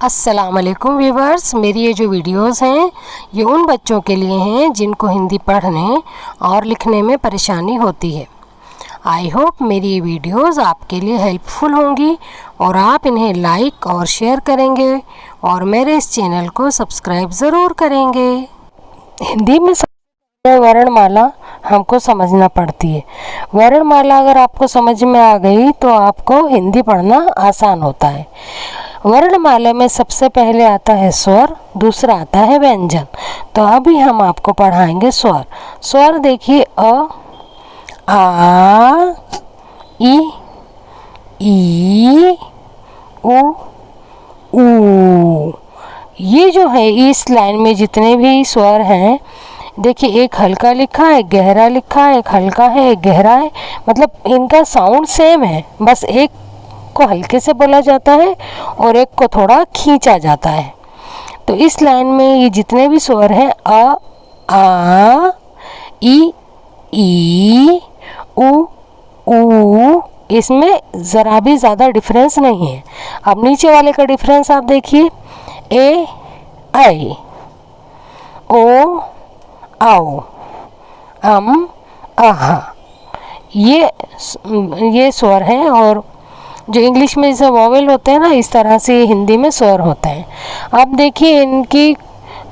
अस्सलाम वालेकुम व्यूवर्स, मेरी ये जो वीडियोस हैं ये उन बच्चों के लिए हैं जिनको हिंदी पढ़ने और लिखने में परेशानी होती है। आई होप मेरी ये वीडियोस आपके लिए हेल्पफुल होंगी और आप इन्हें लाइक और शेयर करेंगे और मेरे इस चैनल को सब्सक्राइब ज़रूर करेंगे। हिंदी में वर्णमाला हमको समझना पड़ती है। वर्णमाला अगर आपको समझ में आ गई तो आपको हिंदी पढ़ना आसान होता है। वर्णमाला में सबसे पहले आता है स्वर, दूसरा आता है व्यंजन। तो अभी हम आपको पढ़ाएंगे स्वर। स्वर देखिए अ, आ, ई, उ, ऊ। ये जो है इस लाइन में जितने भी स्वर हैं, देखिए एक हल्का लिखा है, एक गहरा लिखा है, एक हल्का है, एक गहरा है, मतलब इनका साउंड सेम है, बस एक को हल्के से बोला जाता है और एक को थोड़ा खींचा जाता है। तो इस लाइन में ये जितने भी स्वर हैं अ, आ, ई, उ, ऊ, इसमें ज़रा भी ज़्यादा डिफरेंस नहीं है। अब नीचे वाले का डिफरेंस आप देखिए, ए, आई, ओ, आओ, आहा। ये स्वर हैं और जो इंग्लिश में जैसे वॉवेल होते हैं ना, इस तरह से ये हिंदी में स्वर होते हैं। अब देखिए इनकी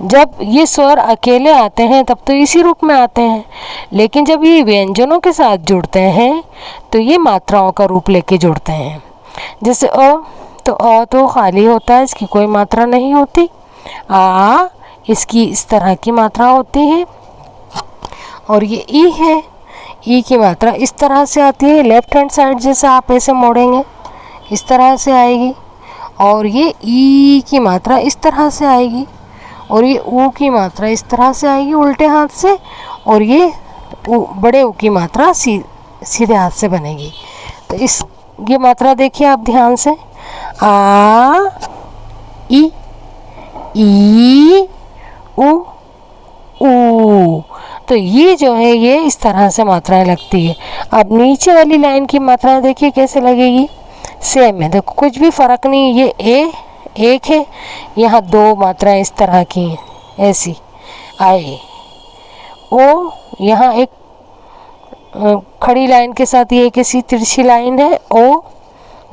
जब ये स्वर अकेले आते हैं तब तो इसी रूप में आते हैं, लेकिन जब ये व्यंजनों के साथ जुड़ते हैं तो ये मात्राओं का रूप लेके जुड़ते हैं। जैसे अ, तो अ तो खाली होता है, इसकी कोई मात्रा नहीं होती। आ, इसकी इस तरह की मात्रा होती है। और ये ई है, ई की मात्रा इस तरह से आती है, लेफ्ट हैंड साइड जैसे आप ऐसे मोड़ेंगे इस तरह से आएगी। और ये ई की मात्रा इस तरह से आएगी और ये ऊ की मात्रा इस तरह से आएगी उल्टे हाथ से, और ये बड़े ऊ की मात्रा सीधे हाथ से बनेगी। तो ये मात्रा देखिए आप ध्यान से, आ, ई, उ, ऊ। तो ये जो है ये इस तरह से मात्राएं लगती है। अब नीचे वाली लाइन की मात्राएं देखिए कैसे लगेगी, सेम है। देखो कुछ भी फ़र्क नहीं, ये ए एक है, यहाँ दो मात्राएं इस तरह की हैं, ऐसी आए। ओ यहाँ एक खड़ी लाइन के साथ ये एक ऐसी तिरछी लाइन है ओ,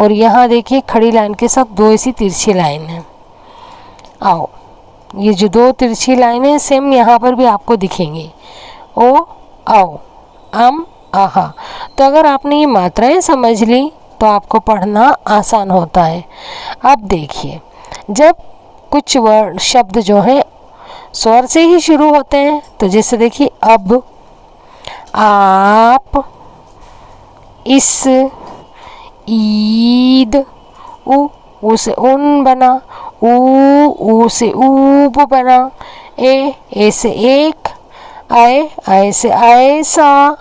और यहाँ देखिए खड़ी लाइन के साथ दो ऐसी तिरछी लाइन है आओ। ये जो दो तिरछी लाइनें सेम यहाँ पर भी आपको दिखेंगी, ओ, आओ, आहा। तो अगर आपने ये मात्राएं समझ ली तो आपको पढ़ना आसान होता है। अब देखिए जब कुछ वर्ड शब्द जो हैं स्वर से ही शुरू होते हैं, तो जैसे देखिए अब, आप, इस, ईद, ऊ से उन बना, ऊ से ऊब बना, ए से एक, आए से ऐसा,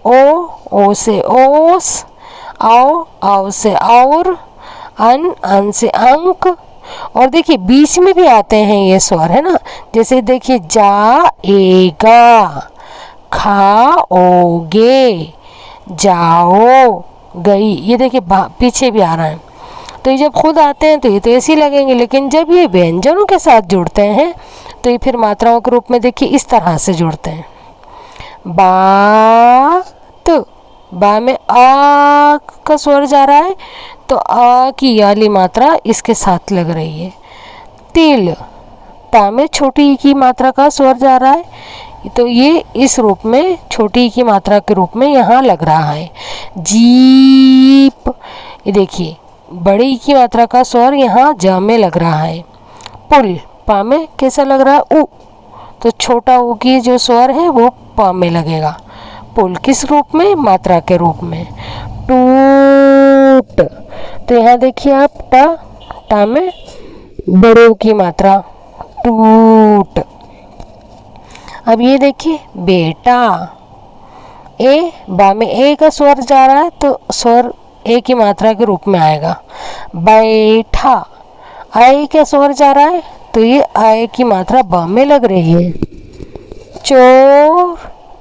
ओ से ओस, आओ से और, अन से अंक। और देखिए बीच में भी आते हैं ये स्वर, है ना। जैसे देखिए जाएगा, खाओगे, जाओ, गई। ये देखिए पीछे भी आ रहा है। तो ये जब खुद आते हैं तो ये तो ऐसे ही लगेंगे, लेकिन जब ये व्यंजनों के साथ जुड़ते हैं तो ये फिर मात्राओं के रूप में देखिए इस तरह से जुड़ते हैं। बात, बा में आ का स्वर जा रहा है तो आ की वाली मात्रा इसके साथ लग रही है। तिल, ता में छोटी ई की मात्रा का स्वर जा रहा है तो ये इस रूप में छोटी ई की मात्रा के रूप में यहाँ लग रहा है। जीप, ये देखिए बड़ी ई की मात्रा का स्वर यहाँ ज में लग रहा है। पुल, पा में कैसा लग रहा है, उ, तो छोटा ऊ की जो स्वर है वो प में लगेगा। पुल किस रूप में, मात्रा के रूप में। टूट, तो यहाँ देखिए आप टा में बड़े ऊ की मात्रा, टूट। अब ये देखिए बेटा, ए, बा में ए का स्वर जा रहा है तो स्वर ए की मात्रा के रूप में आएगा। बैठा, आए का स्वर जा रहा है तो ये आए की मात्रा ब में लग रही है। चोर,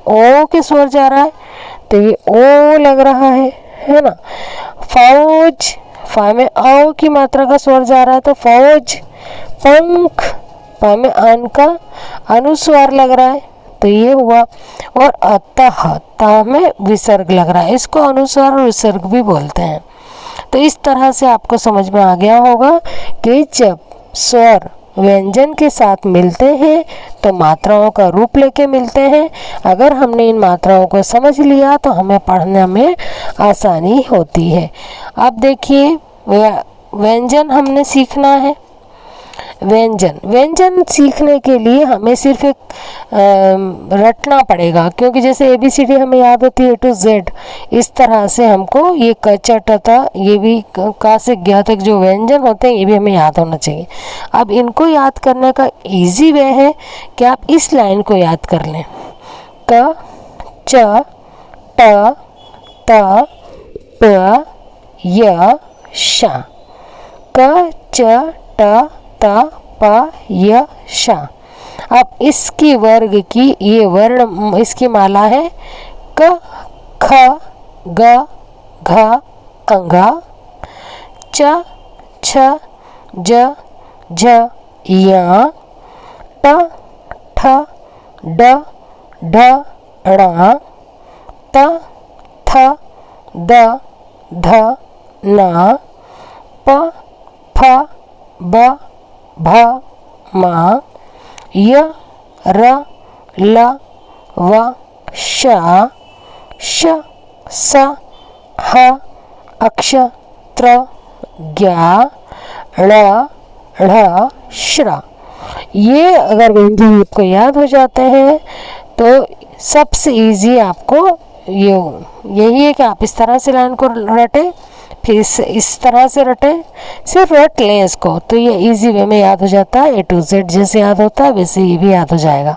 ओ के स्वर जा रहा है तो ये ओ लग रहा है ना। फौज, फा में औ की मात्रा का स्वर जा रहा है तो फौज। पंख, पा में अन का अनुस्वार लग रहा है तो ये हुआ। और अतः, ता में विसर्ग लग रहा है, इसको अनुस्वार और विसर्ग भी बोलते हैं। तो इस तरह से आपको समझ में आ गया होगा कि जब स्वर व्यंजन के साथ मिलते हैं तो मात्राओं का रूप लेके मिलते हैं। अगर हमने इन मात्राओं को समझ लिया तो हमें पढ़ने में आसानी होती है। अब देखिए व्यंजन हमने सीखना है। व्यंजन सीखने के लिए हमें सिर्फ एक रटना पड़ेगा, क्योंकि जैसे ABCD हमें याद होती है A to Z, इस तरह से हमको ये क च ट त ये भी का से ज्ञ तक जो व्यंजन होते हैं ये भी हमें याद होना चाहिए। अब इनको याद करने का इजी वे है कि आप इस लाइन को याद कर लें। क च ट त प य श। क च ट त प य श। अब इसकी वर्ग की ये वर्ण, इसकी माला है क ख ग घ अंगा, च छ ज झ य, ट ठ ड ढ ण, त थ द ध न, प फ ब भ म, य र ल व श, श स ह अक्ष त्र ज्ञ ण ढ़ श्र। ये अगर व्यंजन आपको याद हो जाते हैं तो सबसे इजी आपको यही है कि आप इस तरह से लाइन को रटें, फिर इस तरह से रटें, सिर्फ रट लें इसको तो ये इजी वे में याद हो जाता है। A to Z जैसे याद होता है वैसे ये भी याद हो जाएगा।